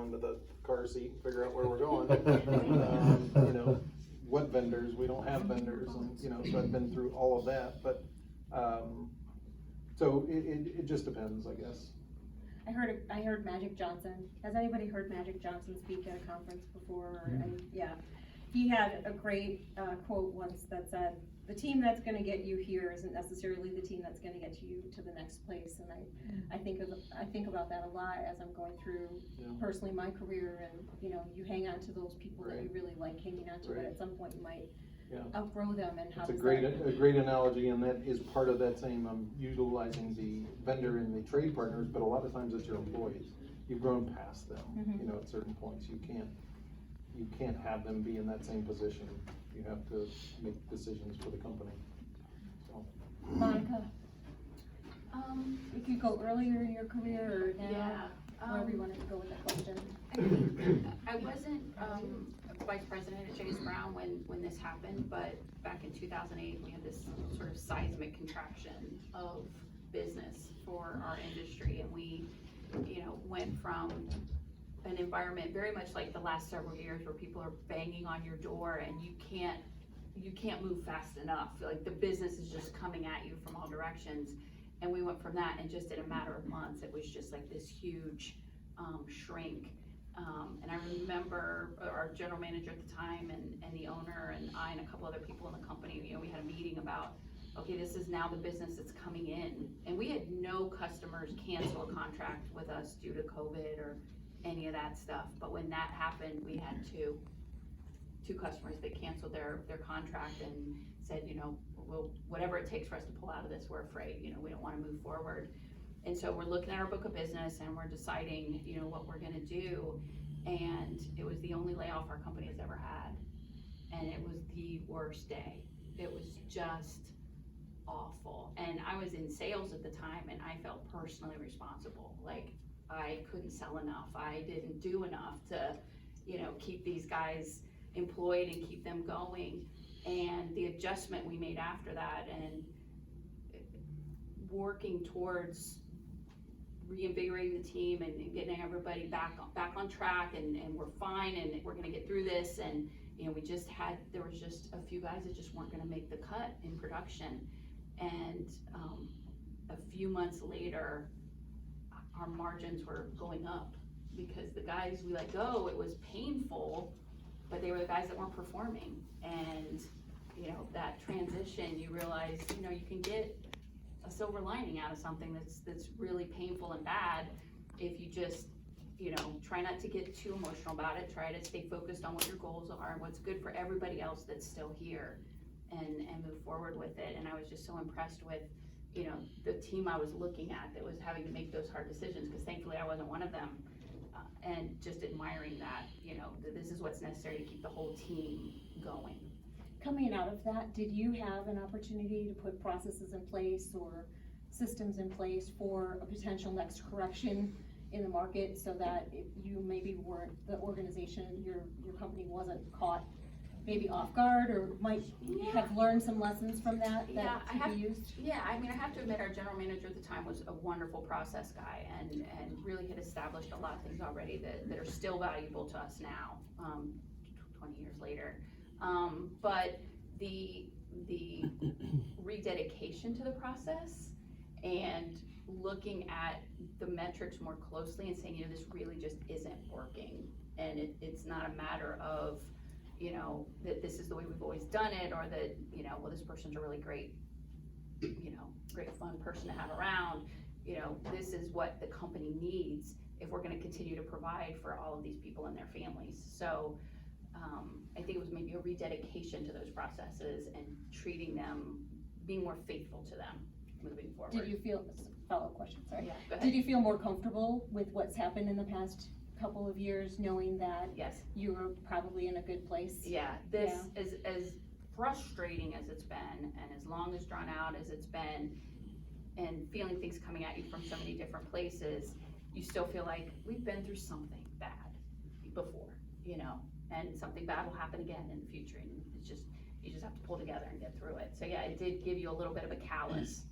onto the car seat and figure out where we're going. What vendors, we don't have vendors, and, so I've been through all of that, but, so it just depends, I guess. I heard Magic Johnson. Has anybody heard Magic Johnson speak at a conference before? Yeah. He had a great quote once that said, "The team that's gonna get you here isn't necessarily the team that's gonna get you to the next place." And I think about that a lot as I'm going through personally my career, and you hang on to those people that you really like hanging on to, but at some point you might outgrow them. And how it's a great analogy, and that is part of that same utilizing the vendor and the trade partners, but a lot of times it's your employees. You've grown past them, at certain points. You can't have them be in that same position. You have to make decisions for the company. So. Monica, you could go earlier in your career or now, wherever you wanted to go with that question. I wasn't vice president at Chase Brown when this happened, but back in 2008 we had this sort of seismic contraction of business for our industry, and we went from an environment very much like the last several years where people are banging on your door and you can't move fast enough. Like the business is just coming at you from all directions. And we went from that, and just in a matter of months, it was just like this huge shrink. And I remember our general manager at the time and the owner and I and a couple other people in the company, we had a meeting about, okay, this is now the business that's coming in. And we had no customers cancel a contract with us due to COVID or any of that stuff. But when that happened, we had two customers that canceled their contract and said, well, whatever it takes for us to pull out of this, we're afraid, we don't want to move forward. And so we're looking at our book of business and we're deciding, what we're gonna do. And it was the only layoff our company has ever had. And it was the worst day. It was just awful. And I was in sales at the time, and I felt personally responsible. Like, I couldn't sell enough. I didn't do enough to, keep these guys employed and keep them going. And the adjustment we made after that and working towards reinvigorating the team and getting everybody back on track, and we're fine and we're gonna get through this. And there was just a few guys that just weren't gonna make the cut in production. And a few months later, our margins were going up because the guys we let go, it was painful, but they were the guys that weren't performing. And that transition, you realize, you can get a silver lining out of something that's really painful and bad if you just, try not to get too emotional about it. Try to stay focused on what your goals are and what's good for everybody else that's still here, and move forward with it. And I was just so impressed with the team I was looking at that was having to make those hard decisions, because thankfully I wasn't one of them, and just admiring that, that this is what's necessary to keep the whole team going. Coming out of that, did you have an opportunity to put processes in place or systems in place for a potential next correction in the market, so that you maybe weren't, the organization, your company wasn't caught maybe off guard, or might have learned some lessons from that could be used? Yeah, I mean, I have to admit, our general manager at the time was a wonderful process guy, and really had established a lot of things already that are still valuable to us now, 20 years later. But the rededication to the process and looking at the metrics more closely and saying, this really just isn't working, and it's not a matter of that this is the way we've always done it, or that, well, this person's a really great, great fun person to have around. This is what the company needs if we're gonna continue to provide for all of these people and their families. So I think it was maybe a rededication to those processes and treating them, being more faithful to them moving forward. Did you feel, follow-up question, sorry. Yeah, go ahead. Did you feel more comfortable with what's happened in the past couple of years, knowing that yes, you were probably in a good place? Yeah, this is as frustrating as it's been, and as long as drawn out as it's been, and feeling things coming at you from so many different places, you still feel like we've been through something bad before, and something bad will happen again in the future, and it's just, you just have to pull together and get through it. So yeah, it did give you a little bit of a callus,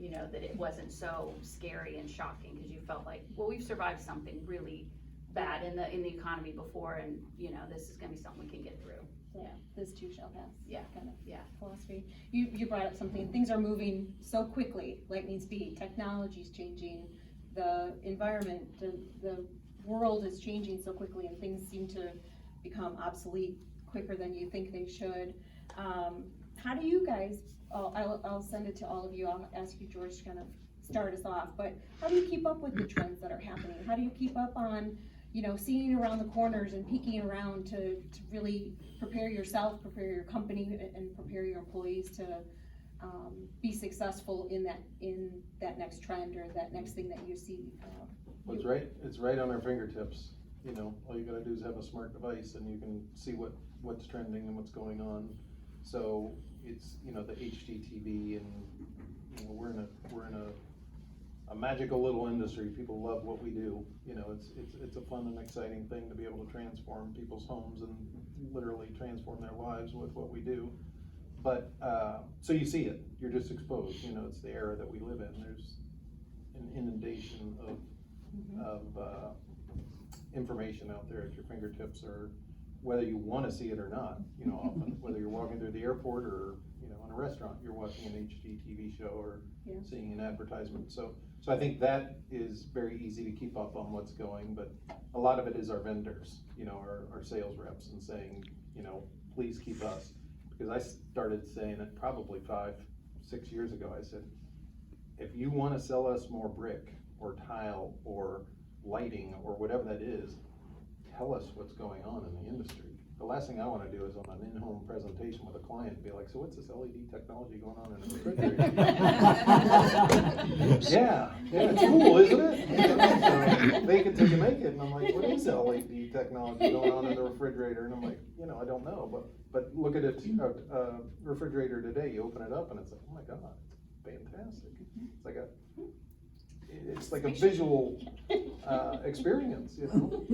that it wasn't so scary and shocking, because you felt like, well, we've survived something really, bad in the economy before, and, you know, this is gonna be something we can get through. Yeah, this too shall pass. Yeah. Kind of Yeah. philosophy. You brought up something, things are moving so quickly, lightning speed, technology's changing, the environment, the world is changing so quickly, and things seem to become obsolete quicker than you think they should. How do you guys, I'll send it to all of you, I'll ask you, George, to kind of start us off, but how do you keep up with the trends that are happening? How do you keep up on, you know, seeing around the corners and peeking around to really prepare yourself, prepare your company, and prepare your employees to be successful in that next trend or that next thing that you see? Well, it's right on our fingertips. You know, all you gotta do is have a smart device and you can see what's trending and what's going on. So it's, you know, the HGTV, and, you know, we're in a magical little industry. People love what we do. You know, it's a fun and exciting thing to be able to transform people's homes and literally transform their lives with what we do. But, so you see it, you're just exposed, you know, it's the era that we live in. There's an inundation of information out there at your fingertips, or whether you want to see it or not, you know, often, whether you're walking through the airport or, you know, in a restaurant, you're watching an HGTV show or seeing an advertisement. So I think that is very easy to keep up on what's going, but a lot of it is our vendors, you know, our sales reps, and saying, you know, please keep us. Because I started saying it probably 5-6 years ago. I said, if you want to sell us more brick or tile or lighting or whatever that is, tell us what's going on in the industry. The last thing I want to do is on an in-home presentation with a client be like, so what's this LED technology going on in the refrigerator? yeah, it's cool, isn't it? You know, so fake it till you make it. And I'm like, what is LED technology going on in the refrigerator? And I'm like, you know, I don't know, but look at it, refrigerator today, you open it up and it's like, oh my God, it's fantastic. It's like a visual experience, you know?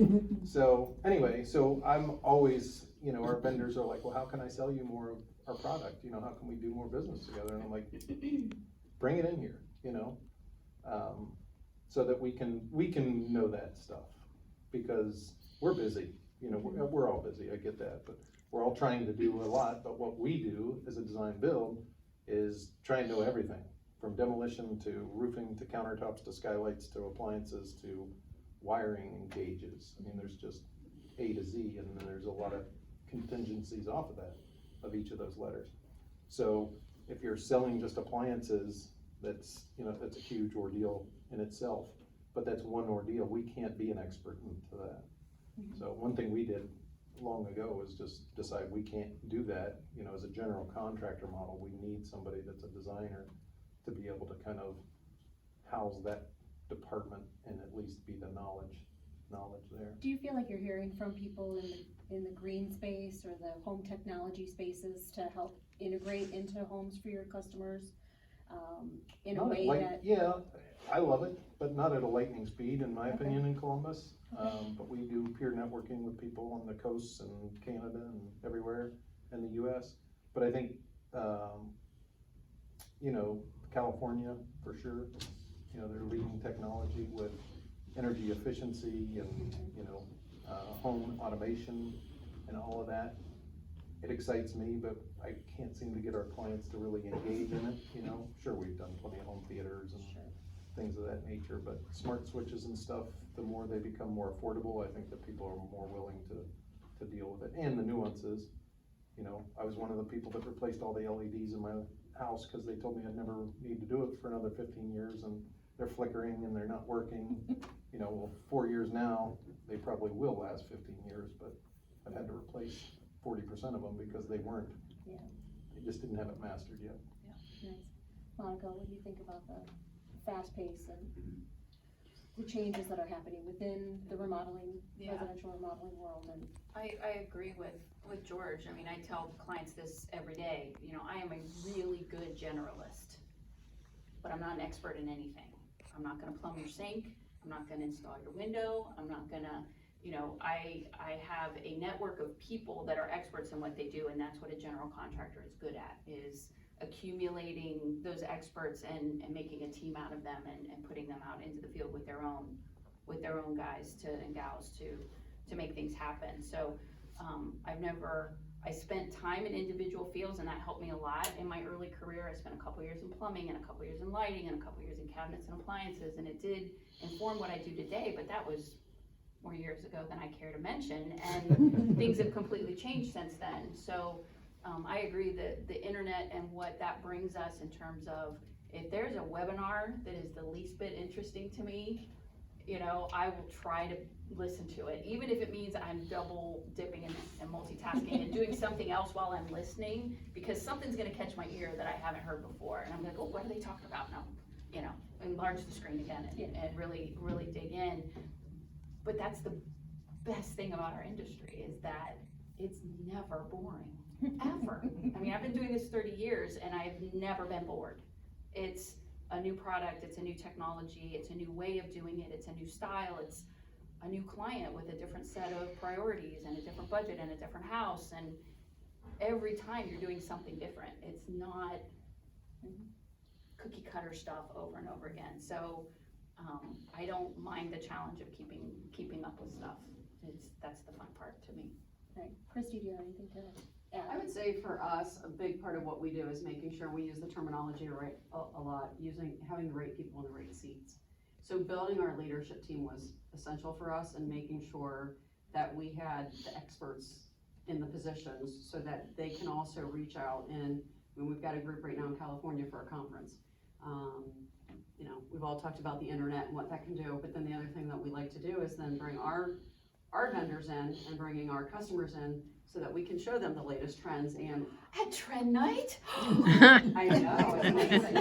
So anyway, so I'm always, you know, our vendors are like, well, how can I sell you more of our product? You know, how can we do more business together? And I'm like, bring it in here, you know? So that we can know that stuff, because we're busy, you know, we're all busy, I get that, but we're all trying to do a lot. But what we do as a design build is try and know everything. From demolition to roofing to countertops to skylights to appliances to wiring and gauges. I mean, there's just A to Z, and then there's a lot of contingencies off of that, of each of those letters. So if you're selling just appliances, that's, you know, that's a huge ordeal in itself, but that's one ordeal. We can't be an expert into that. So one thing we did long ago was just decide we can't do that. You know, as a general contractor model, we need somebody that's a designer to be able to kind of house that department and at least be the knowledge there. Do you feel like you're hearing from people in the green space or the home technology spaces to help integrate into homes for your customers in a way that? Yeah, I love it, but not at a lightning speed, in my opinion, in Columbus. But we do peer networking with people on the coasts and Canada and everywhere in the US. But I think, you know, California, for sure, you know, they're leading technology with energy efficiency and, you know, home automation and all of that. It excites me, but I can't seem to get our clients to really engage in it, you know. Sure, we've done plenty of home theaters and things of that nature, but smart switches and stuff, the more they become more affordable, I think that people are more willing to deal with it. And the nuances, you know, I was one of the people that replaced all the LEDs in my house because they told me I'd never need to do it for another 15 years, and they're flickering and they're not working. You know, well, 4 years now, they probably will last 15 years, but I've had to replace 40% of them because they weren't. Yeah. They just didn't have it mastered yet. Yeah. Nice. Monica, what do you think about the fast pace and the changes that are happening within the remodeling, residential remodeling world? And I agree with George. I mean, I tell clients this every day. You know, I am a really good generalist, but I'm not an expert in anything. I'm not gonna plumb your sink. I'm not gonna install your window. I'm not gonna, you know, I have a network of people that are experts in what they do, and that's what a general contractor is good at, is accumulating those experts and making a team out of them and putting them out into the field with their own with their own guys and gals to make things happen. So, I spent time in individual fields, and that helped me a lot in my early career. I spent a couple years in plumbing and a couple years in lighting and a couple years in cabinets and appliances, and it did inform what I do today, but that was more years ago than I care to mention, and things have completely changed since then. So I agree that the internet and what that brings us in terms of, if there's a webinar that is the least bit interesting to me, I will try to listen to it, even if it means I'm double dipping and multitasking and doing something else while I'm listening, because something's gonna catch my ear that I haven't heard before, and I'm like, oh, what are they talking about now? Enlarge the screen again and really, really dig in. But that's the best thing about our industry, is that it's never boring, ever. I mean, I've been doing this 30 years and I've never been bored. It's a new product, it's a new technology, it's a new way of doing it, it's a new style, it's a new client with a different set of priorities and a different budget and a different house, and every time you're doing something different. It's not cookie cutter stuff over and over again. So I don't mind the challenge of keeping up with stuff. That's the fun part to me. Right. Christy, do you have anything to add? I would say for us, a big part of what we do is making sure we use the terminology right a lot, having the right people in the right seats. So building our leadership team was essential for us, and making sure that we had the experts in the positions so that they can also reach out. And we've got a group right now in California for a conference. We've all talked about the internet and what that can do, but then the other thing that we like to do is then bring our vendors in and bringing our customers in, so that we can show them the latest trends. And At Trend Night? I know, it's amazing.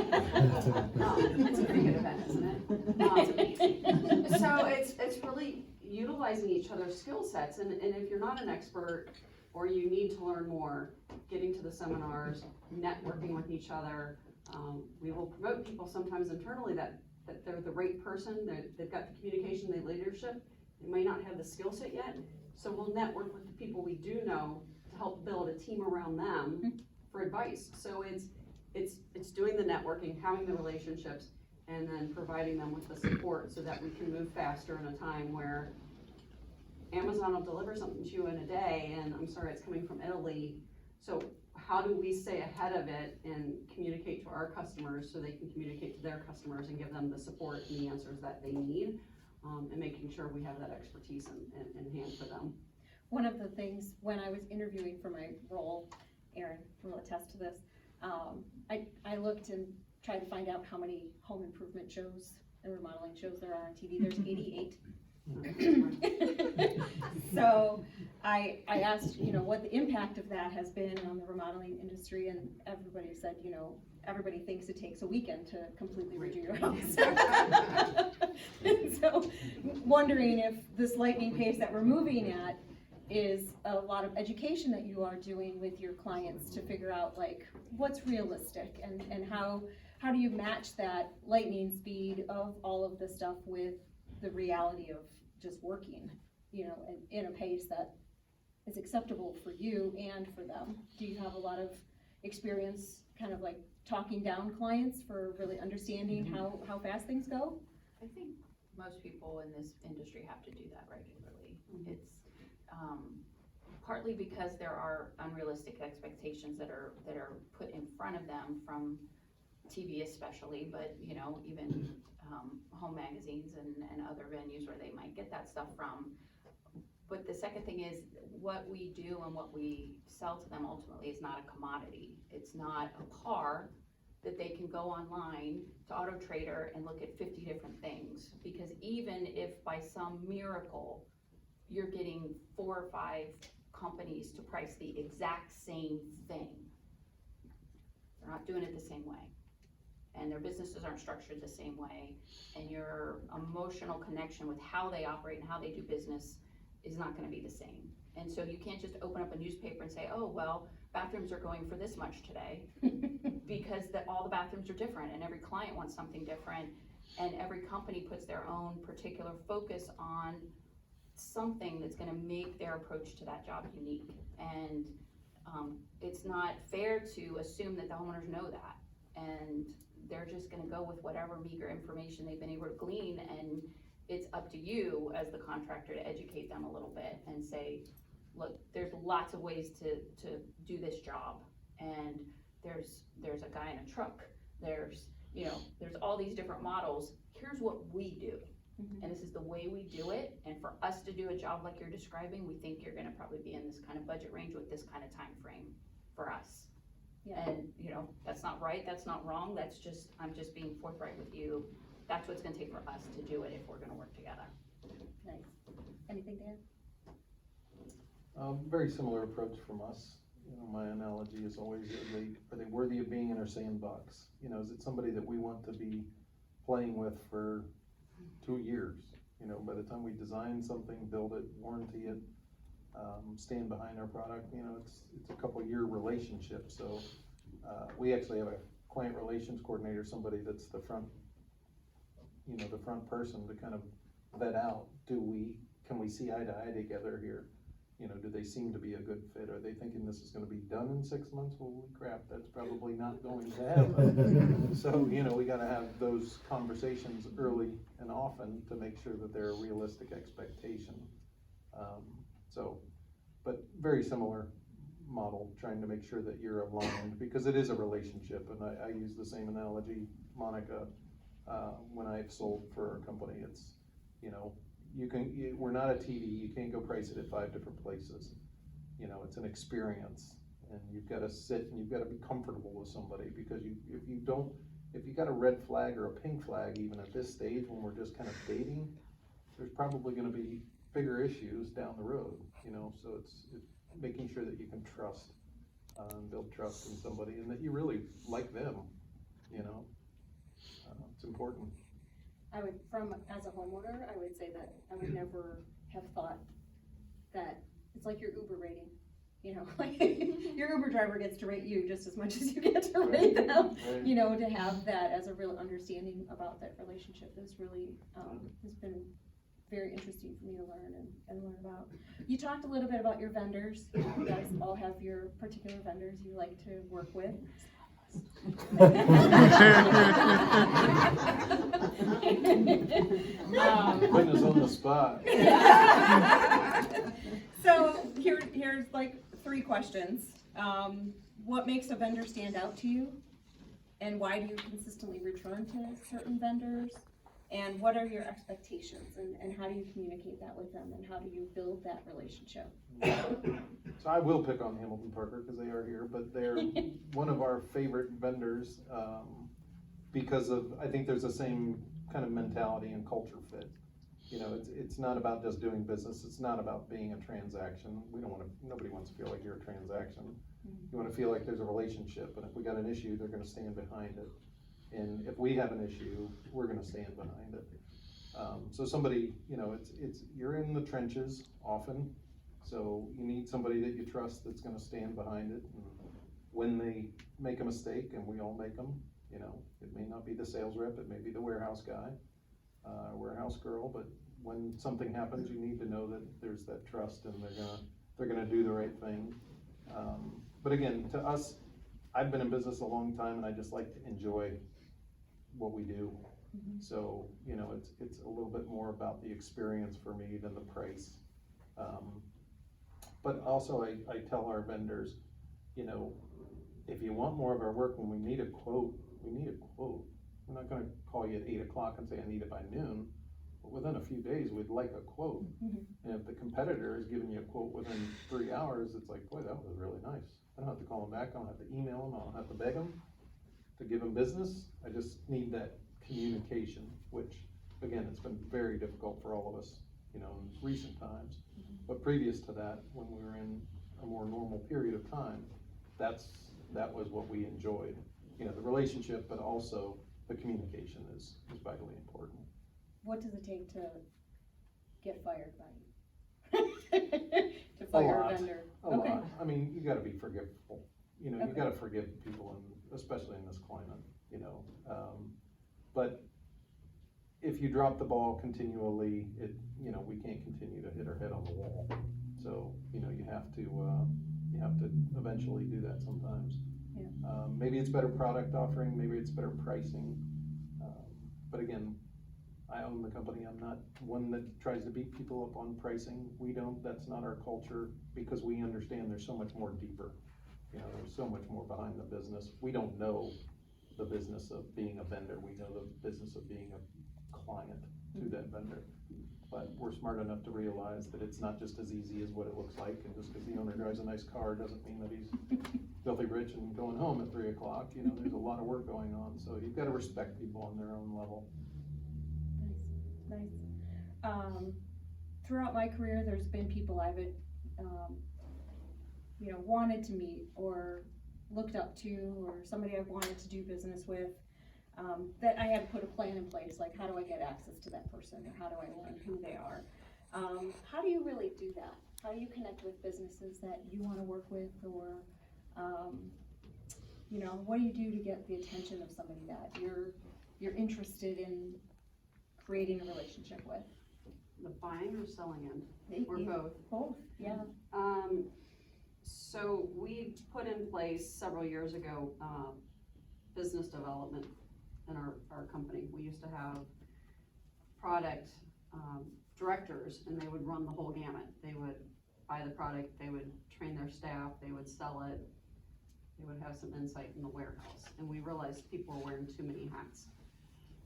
It's a pretty good event, isn't it? It's amazing. So it's really utilizing each other's skill sets, and if you're not an expert or you need to learn more, getting to the seminars, networking with each other. We will promote people sometimes internally that they're the right person, they've got the communication, the leadership, they may not have the skill set yet, so we'll network with the people we do know to help build a team around them for advice. So it's doing the networking, having the relationships, and then providing them with the support so that we can move faster in a time where Amazon will deliver something to you in a day, and I'm sorry, it's coming from Italy. So how do we stay ahead of it and communicate to our customers so they can communicate to their customers and give them the support and the answers that they need, and making sure we have that expertise in hand for them. One of the things, when I was interviewing for my role, Erin will attest to this, I looked and tried to find out how many home improvement shows and remodeling shows there are on TV. There's 88. So I asked, what the impact of that has been on the remodeling industry, and everybody said, everybody thinks it takes a weekend to completely redo your house. And so wondering if this lightning pace that we're moving at is a lot of education that you are doing with your clients to figure out what's realistic, and how do you match that lightning speed of all of this stuff with the reality of just working, in a pace that is acceptable for you and for them. Do you have a lot of experience kind of talking down clients for really understanding how fast things go? I think most people in this industry have to do that regularly. It's partly because there are unrealistic expectations that are put in front of them from TV especially, but even home magazines and other venues where they might get that stuff from. But the second thing is, what we do and what we sell to them ultimately is not a commodity. It's not a car that they can go online to Auto Trader and look at 50 different things. Because even if by some miracle you're getting 4 or 5 companies to price the exact same thing, they're not doing it the same way. And their businesses aren't structured the same way, and your emotional connection with how they operate and how they do business is not gonna be the same. And so you can't just open up a newspaper and say, oh, well, bathrooms are going for this much today, because all the bathrooms are different, and every client wants something different, and every company puts their own particular focus on something that's gonna make their approach to that job unique. And it's not fair to assume that the homeowners know that, and they're just gonna go with whatever meager information they've been able to glean, and it's up to you as the contractor to educate them a little bit and say, look, there's lots of ways to do this job. And there's a guy in a truck, there's all these different models. Here's what we do. And this is the way we do it. And for us to do a job like you're describing, we think you're gonna probably be in this kind of budget range with this kind of time frame for us. Yeah. And, that's not right, that's not wrong, I'm just being forthright with you. That's what it's gonna take for us to do it if we're gonna work together. Nice. Anything to add? Very similar approach from us. My analogy is always, are they worthy of being in our sandbox? Is it somebody that we want to be playing with for 2 years? By the time we design something, build it, warranty it, stand behind our product, it's a couple year relationship. So we actually have a client relations coordinator, somebody that's the front person to kind of vet out, can we see eye to eye together here? Do they seem to be a good fit? Are they thinking this is gonna be done in 6 months? Holy crap, that's probably not going to happen. So, we gotta have those conversations early and often to make sure that they're a realistic expectation. But very similar model, trying to make sure that you're aligned, because it is a relationship, and I use the same analogy, Monica, when I've sold for a company. It's, we're not a TV, you can't go price it at 5 different places. It's an experience, and you've gotta sit and you've gotta be comfortable with somebody, because if you got a red flag or a pink flag, even at this stage when we're just kind of dating, there's probably gonna be bigger issues down the road, so it's making sure that you can trust, build trust in somebody, and that you really like them, it's important. I would, as a homeowner, I would say that I would never have thought that it's like your Uber rating. Like your Uber driver gets to rate you just as much as you get to rate them. Right. To have that as a real understanding about that relationship is really, has been very interesting for me to learn and learn about. You talked a little bit about your vendors. You guys all have your particular vendors you like to work with. Putting us on the spot. So here's like 3 questions. What makes a vendor stand out to you? And why do you consistently return to certain vendors? And what are your expectations, and how do you communicate that with them, and how do you build that relationship? So I will pick on Hamilton Parker because they are here, but they're one of our favorite vendors, because I think there's the same kind of mentality and culture fit. It's not about just doing business, it's not about being a transaction. Nobody wants to feel like you're a transaction. You wanna feel like there's a relationship, and if we got an issue, they're gonna stand behind it. And if we have an issue, we're gonna stand behind it. So somebody, you're in the trenches often, so you need somebody that you trust that's gonna stand behind it. And when they make a mistake, and we all make them, it may not be the sales rep, it may be the warehouse guy, warehouse girl, but when something happens, you need to know that there's that trust, and they're gonna do the right thing. But again, to us, I've been in business a long time, and I just like to enjoy what we do. So, it's a little bit more about the experience for me than the price. But also I tell our vendors, if you want more of our work, when we need a quote, we need a quote. We're not gonna call you at 8 o'clock and say I need it by noon, but within a few days, we'd like a quote. And if the competitor is giving you a quote within 3 hours, it's like, boy, that was really nice. I don't have to call them back, I don't have to email them, I don't have to beg them to give them business. I just need that communication, which, again, it's been very difficult for all of us, in recent times. But previous to that, when we were in a more normal period of time, that was what we enjoyed. The relationship, but also the communication is vitally important. What does it take to get fired by you? To fire a vendor? A lot. I mean, you gotta be forgivable. You gotta forgive people, especially in this climate, but if you drop the ball continually, we can't continue to hit our head on the wall. So, you have to eventually do that sometimes. Yeah. Maybe it's better product offering, maybe it's better pricing, but again, I own the company, I'm not one that tries to beat people up on pricing. We don't, that's not our culture, because we understand there's so much more deeper. You know, there's so much more behind the business. We don't know the business of being a vendor, we know the business of being a client to that vendor. But we're smart enough to realize that it's not just as easy as what it looks like, and just because the owner drives a nice car doesn't mean that he's filthy rich and going home at 3 o'clock. You know, there's a lot of work going on, so you've gotta respect people on their own level. Nice. Throughout my career, there's been people I've, you know, wanted to meet or looked up to, or somebody I've wanted to do business with, that I had to put a plan in place, like how do I get access to that person, or how do I learn who they are? How do you really do that? How do you connect with businesses that you wanna work with, or, you know, what do you do to get the attention of somebody that you're interested in creating a relationship with? The buying or selling end, or both? Both, yeah. So we put in place several years ago, business development in our company. We used to have product, directors, and they would run the whole gamut. They would buy the product, they would train their staff, they would sell it, they would have some insight in the warehouse. And we realized people were wearing too many hats.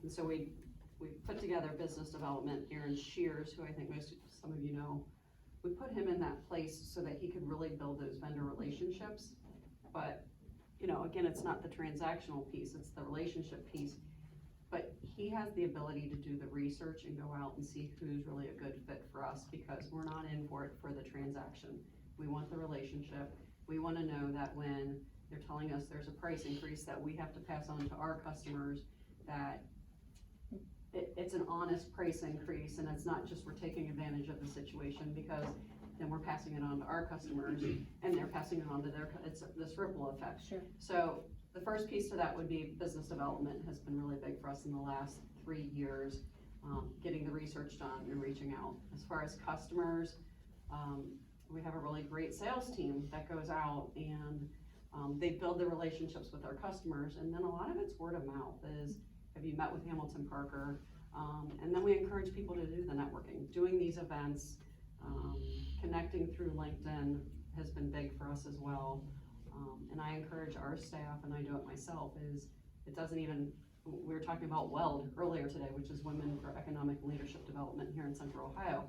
And so we put together business development. Aaron Shears, who I think some of you know, we put him in that place so that he could really build those vendor relationships. But, you know, again, it's not the transactional piece, it's the relationship piece. But he has the ability to do the research and go out and see who's really a good fit for us, because we're not in for it for the transaction. We want the relationship. We want to know that when they're telling us there's a price increase that we have to pass on to our customers, that it's an honest price increase, and it's not just we're taking advantage of the situation, because then we're passing it on to our customers and they're passing it on to their, it's this ripple effect. Sure. So the first piece to that would be business development has been really big for us in the last 3 years, getting the research done and reaching out. As far as customers, we have a really great sales team that goes out and they build the relationships with our customers, and then a lot of it's word of mouth. Is, have you met with Hamilton Parker? And then we encourage people to do the networking, doing these events, connecting through LinkedIn has been big for us as well. And I encourage our staff, and I do it myself, is it doesn't even, we were talking about WELD earlier today, which is Women for Economic Leadership Development here in Central Ohio,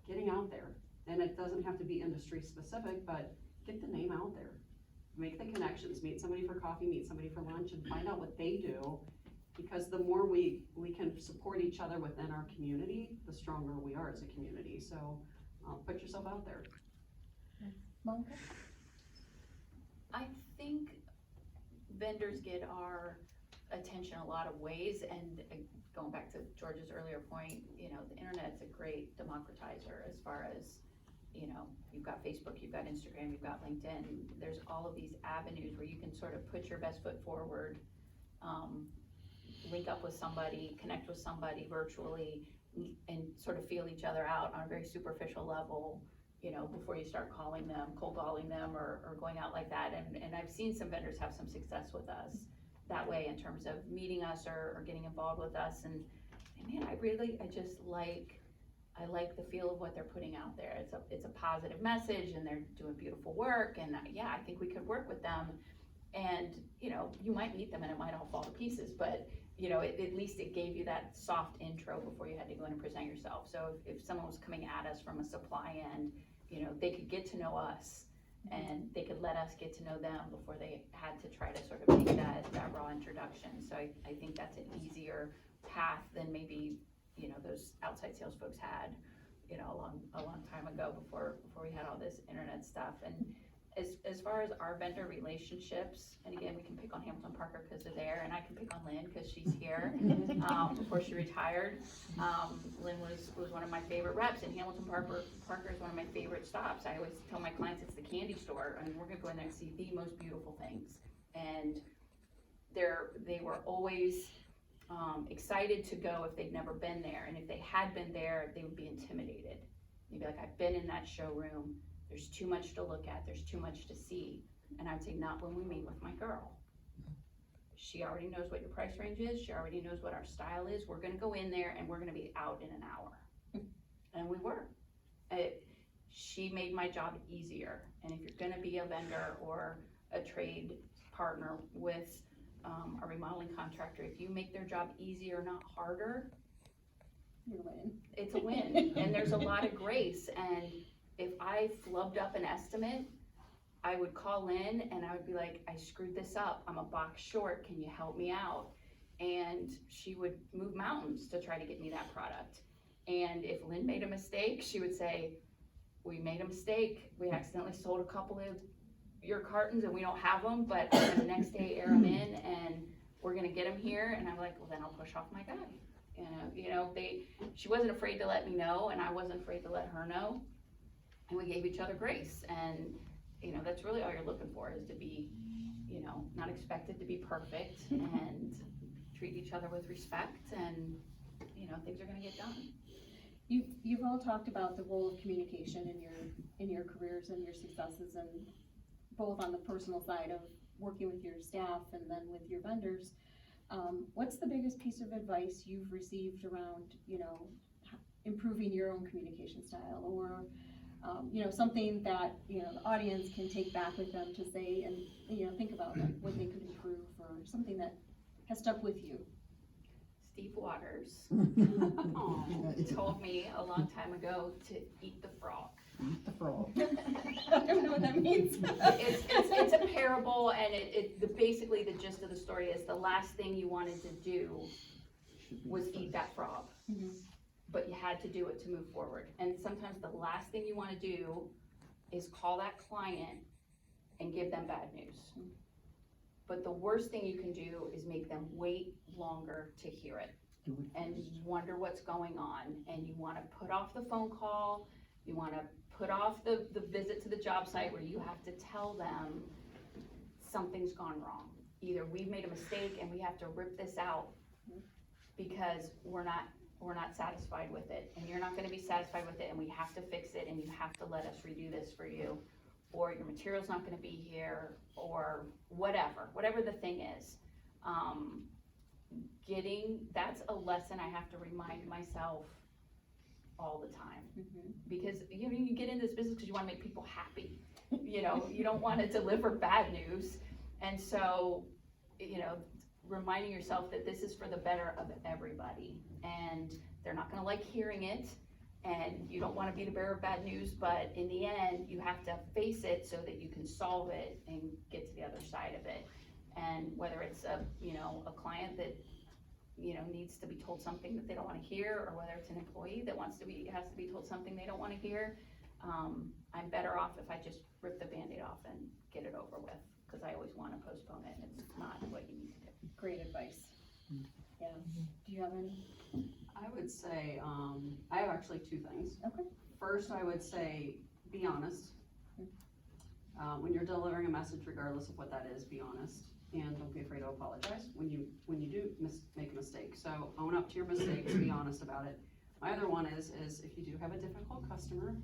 getting out there. And it doesn't have to be industry specific, but get the name out there. Make the connections, meet somebody for coffee, meet somebody for lunch, and find out what they do. Because the more we can support each other within our community, the stronger we are as a community. So put yourself out there. Monica? I think vendors get our attention a lot of ways, and going back to George's earlier point, you know, the internet's a great democratizer as far as, you know, you've got Facebook, you've got Instagram, you've got LinkedIn. There's all of these avenues where you can sort of put your best foot forward, link up with somebody, connect with somebody virtually, and sort of feel each other out on a very superficial level, you know, before you start calling them, cold calling them, or going out like that. And I've seen some vendors have some success with us that way in terms of meeting us or getting involved with us. And man, I just like, I like the feel of what they're putting out there. It's a positive message, and they're doing beautiful work, and yeah, I think we could work with them. And, you know, you might meet them and it might all fall to pieces, but you know, at least it gave you that soft intro before you had to go in and present yourself. So if someone was coming at us from a supply end, you know, they could get to know us, and they could let us get to know them before they had to try to sort of make that raw introduction. So I think that's an easier path than maybe, you know, those outside sales folks had, you know, a long time ago before we had all this internet stuff. And as far as our vendor relationships, and again, we can pick on Hamilton Parker because they're there, and I can pick on Lynn because she's here before she retired. Lynn was one of my favorite reps, and Hamilton Parker is one of my favorite stops. I always tell my clients it's the candy store, and we're gonna go in there and see the most beautiful things. And they were always excited to go if they'd never been there, and if they had been there, they would be intimidated. They'd be like, I've been in that showroom. There's too much to look at, there's too much to see. And I'd say, not when we meet with my girl. she already knows what your price range is, she already knows what our style is, we're gonna go in there and we're gonna be out in an hour. And we were. She made my job easier, and if you're gonna be a vendor or a trade partner with a remodeling contractor, if you make their job easier, not harder, You're winning. it's a win. And there's a lot of grace, and if I flubbed up an estimate, I would call in and I would be like, I screwed this up, I'm a box short, can you help me out? And she would move mountains to try to get me that product. And if Lynn made a mistake, she would say, we made a mistake, we accidentally sold a couple of your cartons and we don't have them, but I'm gonna next day air them in and we're gonna get them here. And I'm like, well, then I'll push off my guy. She wasn't afraid to let me know, and I wasn't afraid to let her know. And we gave each other grace. And, that's really all you're looking for, is to be, not expected to be perfect, and treat each other with respect, and, things are gonna get done. You've all talked about the role of communication in your careers and your successes, and both on the personal side of working with your staff and then with your vendors. What's the biggest piece of advice you've received around, improving your own communication style, or, something that, the audience can take back with them to say and, think about what they could improve, or something that has stuck with you? Steve Waters told me a long time ago to eat the frog. Eat the frog. I don't know what that means. It's a parable, and basically the gist of the story is the last thing you wanted to do was eat that frog. Mhm. But you had to do it to move forward. And sometimes the last thing you wanna do is call that client and give them bad news. But the worst thing you can do is make them wait longer to hear it and wonder what's going on. And you wanna put off the phone call, you wanna put off the visit to the job site where you have to tell them something's gone wrong. Either we've made a mistake and we have to rip this out because we're not satisfied with it, and you're not gonna be satisfied with it, and we have to fix it, and you have to let us redo this for you, or your material's not gonna be here, or whatever the thing is. That's a lesson I have to remind myself all the time. Mhm. Because you get into this business because you wanna make people happy, you don't wanna deliver bad news. And so, reminding yourself that this is for the better of everybody, and they're not gonna like hearing it, and you don't wanna be the bearer of bad news, but in the end, you have to face it so that you can solve it and get to the other side of it. And whether it's a client that, needs to be told something that they don't wanna hear, or whether it's an employee that has to be told something they don't wanna hear, I'm better off if I just rip the Band-Aid off and get it over with, because I always wanna postpone it, and it's not what you need to do. Great advice. Yeah. Do you have any? I would say, I have actually two things. Okay. First, I would say, be honest. When you're delivering a message, regardless of what that is, be honest, and don't be afraid to apologize when you do make a mistake. So own up to your mistakes, be honest about it. My other one is if you do have a difficult customer,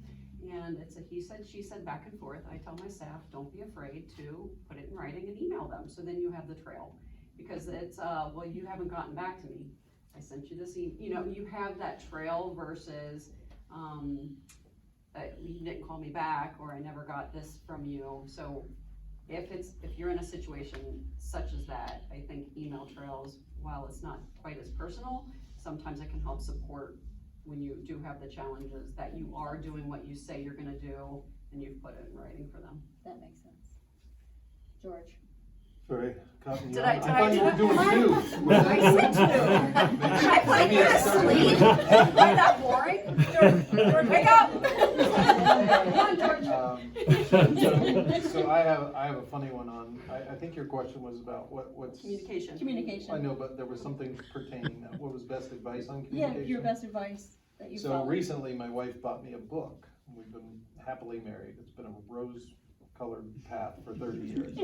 and it's a he said, she said, back and forth, I tell my staff, don't be afraid to put it in writing and email them, so then you have the trail. Because it's, well, you haven't gotten back to me, I sent you this you have that trail versus, you didn't call me back, or I never got this from you. So if you're in a situation such as that, I think email trails, while it's not quite as personal, sometimes it can help support when you do have the challenges, that you are doing what you say you're gonna do, and you've put it in writing for them. That makes sense. George? Sorry, caught me. Did off. I thought you were doing two. I said two. Did I put you to sleep? Wasn't that boring? George, wake up! Come on, George. So I have a funny one on, I think your question was about what's. Communication. Communication. I know, but there was something pertaining that, what was best advice on Yeah, communication? your best advice that you So followed. recently, my wife bought me a book. We've been happily married. It's been a rose-colored path for 30 years.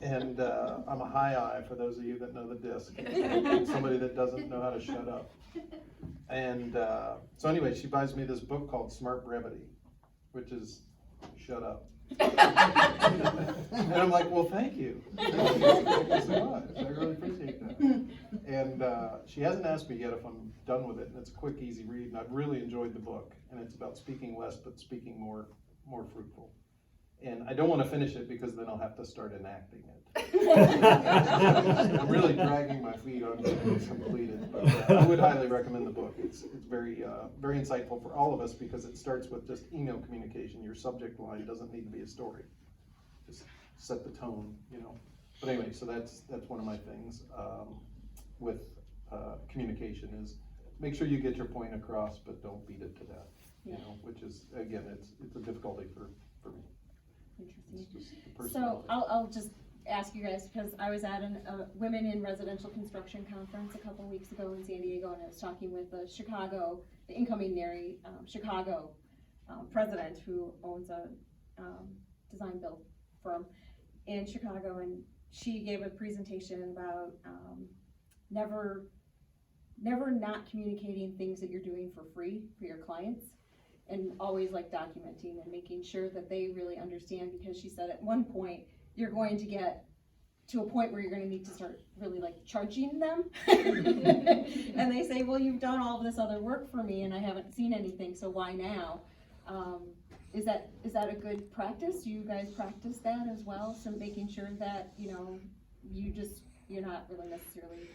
And I'm a high I, for those of you that know the disc. Somebody that doesn't know how to shut up. And so anyway, she buys me this book called Smart Brevity, which is shut up. And I'm like, well, thank you. Thank you so much. I really appreciate that. And she hasn't asked me yet if I'm done with it, and it's a quick, easy read, and I've really enjoyed the book. And it's about speaking less, but speaking more fruitful. And I don't want to finish it because then I'll have to start enacting it. I'm really dragging my feet on getting it completed, but I would highly recommend the book. It's very insightful for all of us because it starts with just email communication. Your subject line doesn't need to be a story. Just set the tone, you know. But anyway, so that's one of my things with communication is make sure you get your point across, but don't beat it to death. You know, which is again, it's a difficulty for me. Interesting. So So I'll just ask you guys, because I was at a Women in Residential Construction conference a couple weeks ago in San Diego, and I was talking with the incoming Nari Chicago president who owns a design build firm in Chicago, and she gave a presentation about never not communicating things that you're doing for free for your clients. And always like documenting and making sure that they really understand, because she said at one point, you're going to get to a point where you're gonna need to start really like charging them. And they say, well, you've done all this other work for me and I haven't seen anything, so why now? Is that a good practice? Do you guys practice that as well? So making sure that, you know, you're not really necessarily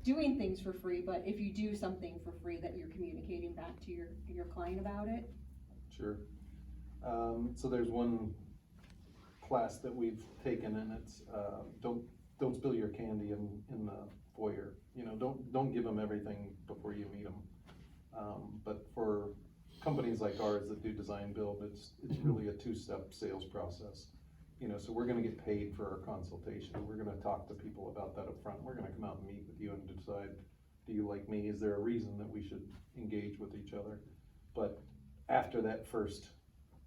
doing things for free, but if you do something for free, that you're communicating back to your client about it. Sure. So there's one class that we've taken, and it's don't spill your candy in the foyer. You know, don't give them everything before you meet them. But for companies like ours that do design build, it's really a two-step sales process. You know, so we're gonna get paid for our consultation. We're gonna talk to people about that up front. We're gonna come out and meet with you and decide, do you like me? Is there a reason that we should engage with each other? But after that first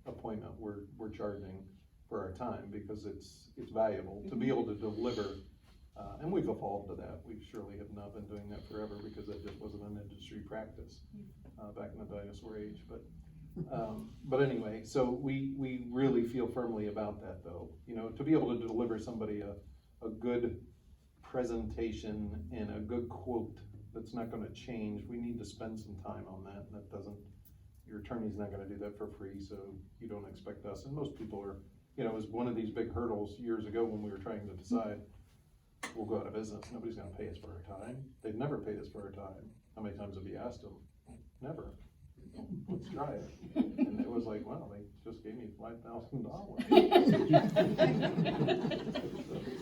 appointment, we're charging for our time because it's valuable to be able to deliver. And we've evolved to that. We surely have not been doing that forever because that just wasn't an industry practice back in the dinosaur age. But anyway, so we really feel firmly about that, though. You know, to be able to deliver somebody a good presentation and a good quote that's not going to change, we need to spend some time on that. And that doesn't, your attorney's not going to do that for free, so you don't expect us. And most people are, you know, it was one of these big hurdles years ago when we were trying to decide, we'll go out of business. Nobody's going to pay us for our time. They've never paid us for our time. How many times have you asked them? Never. Let's try it. And it was like, wow, they just gave me $5,000.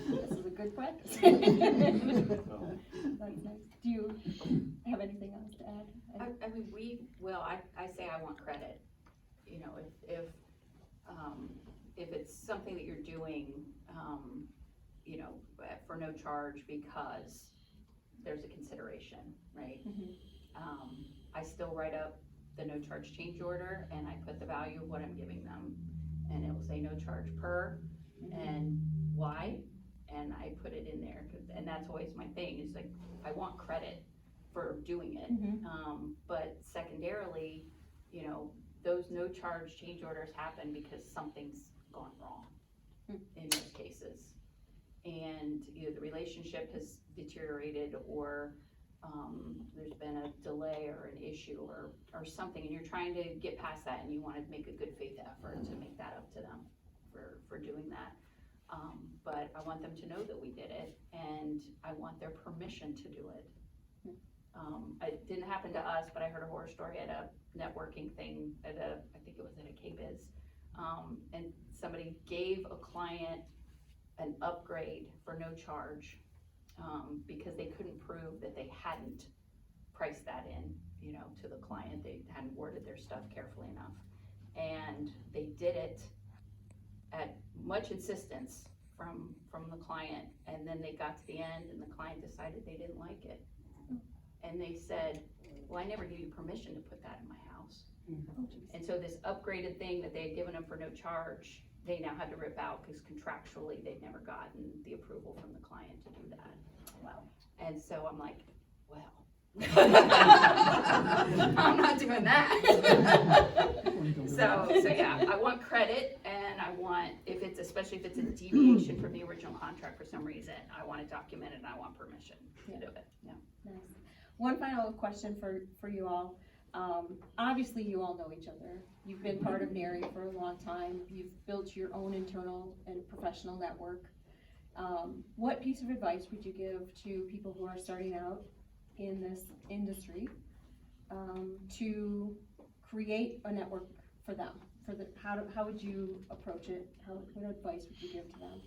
This is a good practice. That's nice. Do you have anything else to add? I mean, I say I want credit. You know, if it's something that you're doing, you know, for no charge because there's a consideration, right? I still write up the no charge change order and I put the value of what I'm giving them, and it will say no charge per and why, and I put it in there, and that's always my thing, is like, I want credit for doing it. But secondarily, you know, those no charge change orders happen because something's gone wrong in most cases, and either the relationship has deteriorated or there's been a delay or an issue or something, and you're trying to get past that, and you want to make a good faith effort to make that up to them for doing that. But I want them to know that we did it, and I want their permission to do it. It didn't happen to us, but I heard a horror story at a networking thing I think it was at a K-Biz, and somebody gave a client an upgrade for no charge, because they couldn't prove that they hadn't priced that in, you know, to the client. They hadn't worded their stuff carefully enough. And they did it at much insistence from the client. And then they got to the end and the client decided they didn't like it. And they said, well, I never gave you permission to put that in my house. And so this upgraded thing that they had given them for no charge, they now had to rip out because contractually they'd never gotten the approval from the client to do that. Wow. And so I'm like, well, I'm not doing that. So So yeah, I want credit, and I want, especially if it's a deviation from the original contract for some reason, I want it documented and I want permission to do it, yeah. Nice. One final question for you all. Obviously you all know each other. You've been part of Nari for a long time. You've built your own internal and professional network. What piece of advice would you give to people who are starting out in this industry, to create a network for them? How would you approach it? What advice would you give to them?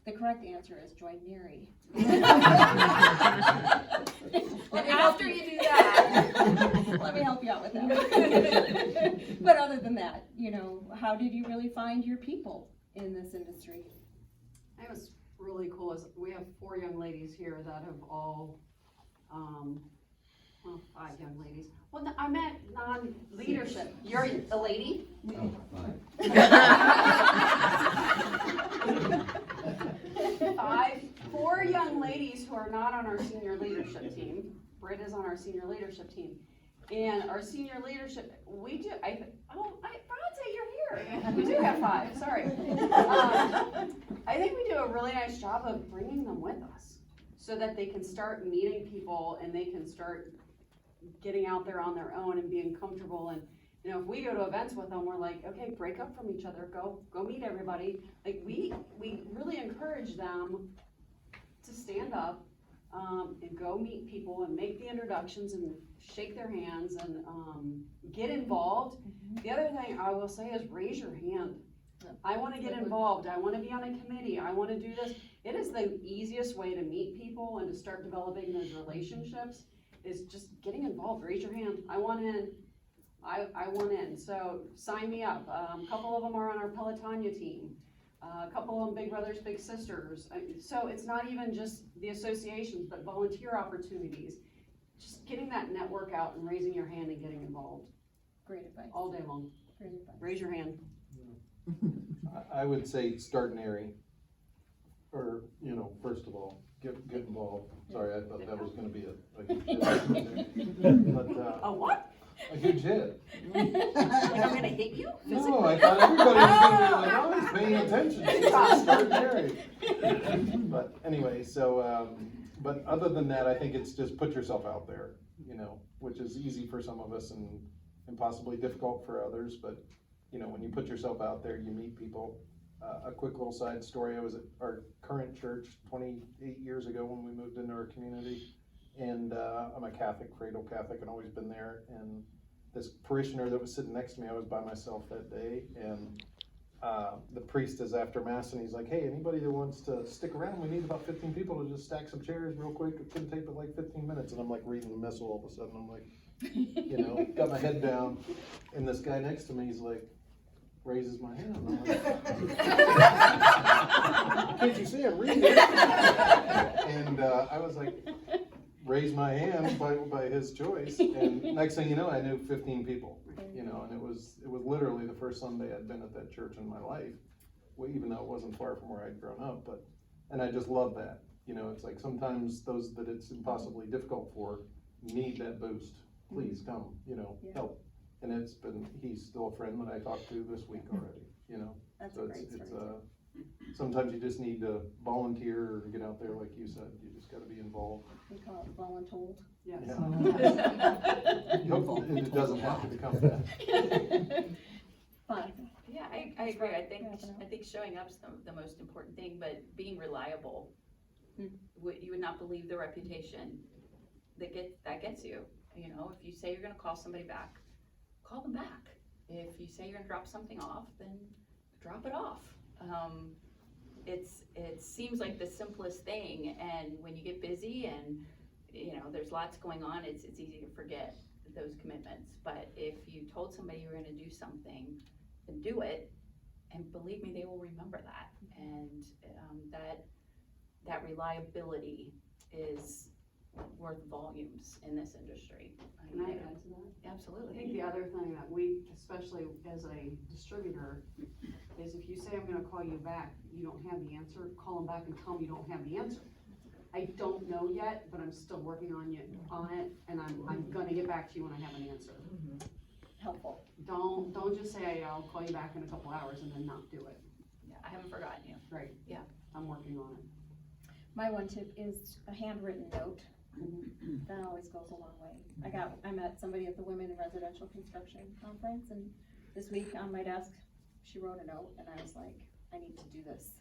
The correct answer is join Nari. After you do that. Let me help you out with that. But other than that, how did you really find your people in this industry? It was really cool. We have 4 young ladies here that have all, 5 young ladies. Well, I meant non-leadership. You're a lady? Oh, fine. 4 young ladies who are not on our senior leadership team. Britt is on our senior leadership team. And our senior leadership, we do, I forgot to say you're here. We do have 5, sorry. I think we do a really nice job of bringing them with us so that they can start meeting people and they can start getting out there on their own and being comfortable. And if we go to events with them, we're like, okay, break up from each other, go meet everybody. Like we really encourage them to stand up and go meet people and make the introductions and shake their hands and get involved. The other thing I will say is raise your hand. I want to get involved. I want to be on a committee. I want to do this. It is the easiest way to meet people and to start developing those relationships is just getting involved. Raise your hand. I want in. I want in. So sign me up. A couple of them are on our Pelotonia team. A couple of them Big Brothers Big Sisters. So it's not even just the associations, but volunteer opportunities. Just getting that network out and raising your hand and getting involved. Great advice. All day long. Great advice. Raise your hand. I would say start Nari, or, first of all, get involved. Sorry, I thought that was gonna be a but, A what? a huge hit. Like I'm gonna hit you physically? No, I thought everybody was gonna be like, oh, he's paying attention. Start Nari. But anyway, but other than that, I think it's just put yourself out there, which is easy for some of us and possibly difficult for others, but when you put yourself out there, you meet people. A quick little side story, I was at our current church 28 years ago when we moved into our community, and I'm a Catholic, cradle Catholic, and always been there, and this parishioner that was sitting next to me, I was by myself that day, and the priest is after mass, and he's like, hey, anybody that wants to stick around, we need about 15 people to just stack some chairs real quick, it can take but like 15 minutes, and I'm like reading the missal all of a sudden, I'm like, got my head down, and this guy next to me, he's like, raises my hand. I'm like, can't you see I'm reading it? And I was like, raise my hand by his choice. And next thing you know, I knew 15 people. And it was literally the first Sunday I'd been at that church in my life, even though it wasn't far from where I'd grown up. And I just love that. It's like sometimes those that it's impossibly difficult for need that boost. Please come, help. And he's still a friend that I talked to this week already, That's so a great it's story. sometimes you just need to volunteer or get out there, like you said, you just gotta be involved. We call it voluntold. Yes. Yeah. Hopefully, it doesn't have to become that. Fun. Yeah, I agree. I think showing up's the most important thing, but being reliable. You would not believe the reputation that gets you. If you say you're gonna call somebody back, call them back. If you say you're gonna drop something off, then drop it off. It seems like the simplest thing, and when you get busy and there's lots going on, it's easy to forget those commitments. But if you told somebody you were gonna do something, then do it, and believe me, they will remember that. And that reliability is worth volumes in this industry. Can I add to that? Absolutely. I think the other thing that we, especially as a distributor, is if you say I'm gonna call you back, you don't have the answer, call them back and tell them you don't have the answer. I don't know yet, but I'm still working on it, and I'm gonna get back to you when I have an answer. Helpful. Don't just say, I'll call you back in a couple hours and then not do it. Yeah, I haven't forgotten you. Right. Yeah. I'm working on it. My one tip is a handwritten note. That always goes a long way. I met somebody at the Women in Residential Construction Conference, and this week on my desk, she wrote a note, and I was like, I need to do this.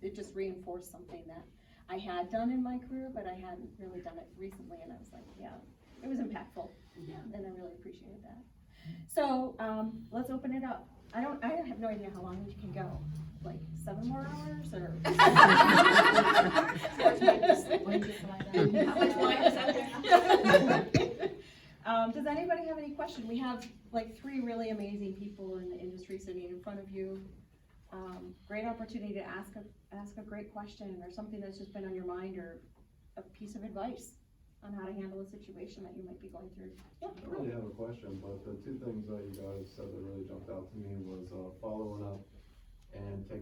It just reinforced something that I had done in my career, but I hadn't really done it recently, and I was like, yeah, it was impactful, and I really appreciated that. So, let's open it up. I have no idea how long we can go, like 7 more hours, or? How much wine is out there? Does anybody have any question? We have like 3 really amazing people in the industry sitting in front of you. Great opportunity to ask a great question or something that's just been on your mind, or a piece of advice on how to handle a situation that you might be going through. Yeah. I don't really have a question, but the 2 things that you guys said that really jumped out to me was following up and taking